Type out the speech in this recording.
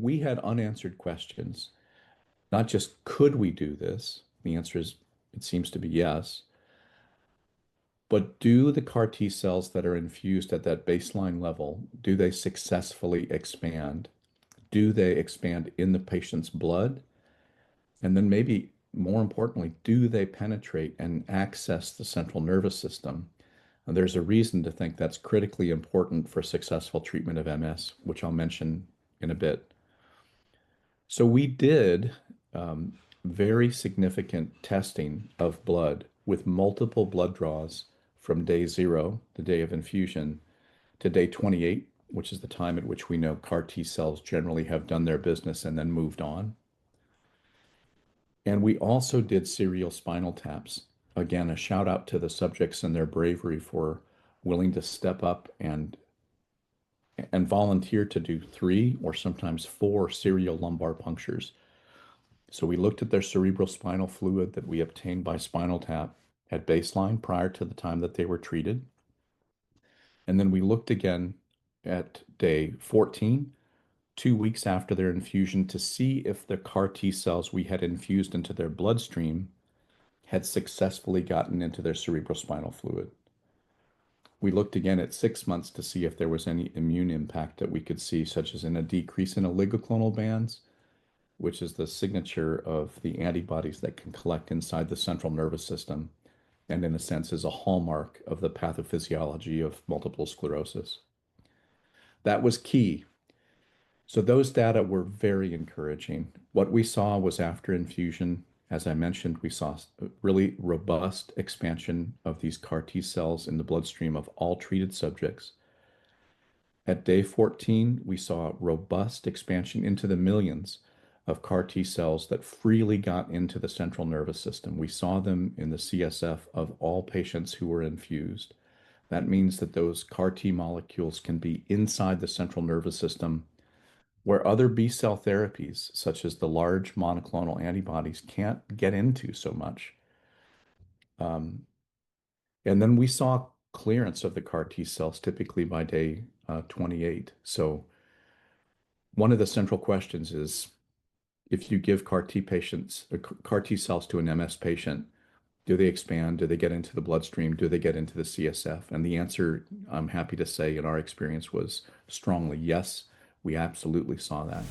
we had unanswered questions. Not just could we do this? The answer is, it seems to be yes. But do the CAR T cells that are infused at that baseline level, do they successfully expand? Do they expand in the patient's blood? And then maybe more importantly, do they penetrate and access the central nervous system? And there's a reason to think that's critically important for successful treatment of MS, which I'll mention in a bit. So we did very significant testing of blood with multiple blood draws from day 0, the day of infusion, to day 28, which is the time at which we know CAR T cells generally have done their business and then moved on. And we also did serial spinal taps. Again, a shout out to the subjects and their bravery for willing to step up and volunteer to do 3 or sometimes 4 serial lumbar punctures. So we looked at their cerebrospinal fluid that we obtained by spinal tap at baseline prior to the time that they were treated. And then we looked again at day 14, 2 weeks after their infusion, to see if the CAR T cells we had infused into their bloodstream had successfully gotten into their cerebrospinal fluid. We looked again at 6 months to see if there was any immune impact that we could see, such as in a decrease in oligoclonal bands, which is the signature of the antibodies that can collect inside the central nervous system, and in a sense is a hallmark of the pathophysiology of multiple sclerosis. That was key. So those data were very encouraging. What we saw was after infusion, as I mentioned, we saw really robust expansion of these CAR T cells in the bloodstream of all treated subjects. At day 14, we saw robust expansion into the millions of CAR T cells that freely got into the central nervous system. We saw them in the CSF of all patients who were infused. That means that those CAR T molecules can be inside the central nervous system where other B cell therapies, such as the large monoclonal antibodies, can't get into so much. And then we saw clearance of the CAR T cells typically by day 28. So one of the central questions is, if you give CAR T cells to an MS patient, do they expand? Do they get into the bloodstream? Do they get into the CSF? And the answer, I'm happy to say, in our experience was strongly yes. We absolutely saw that.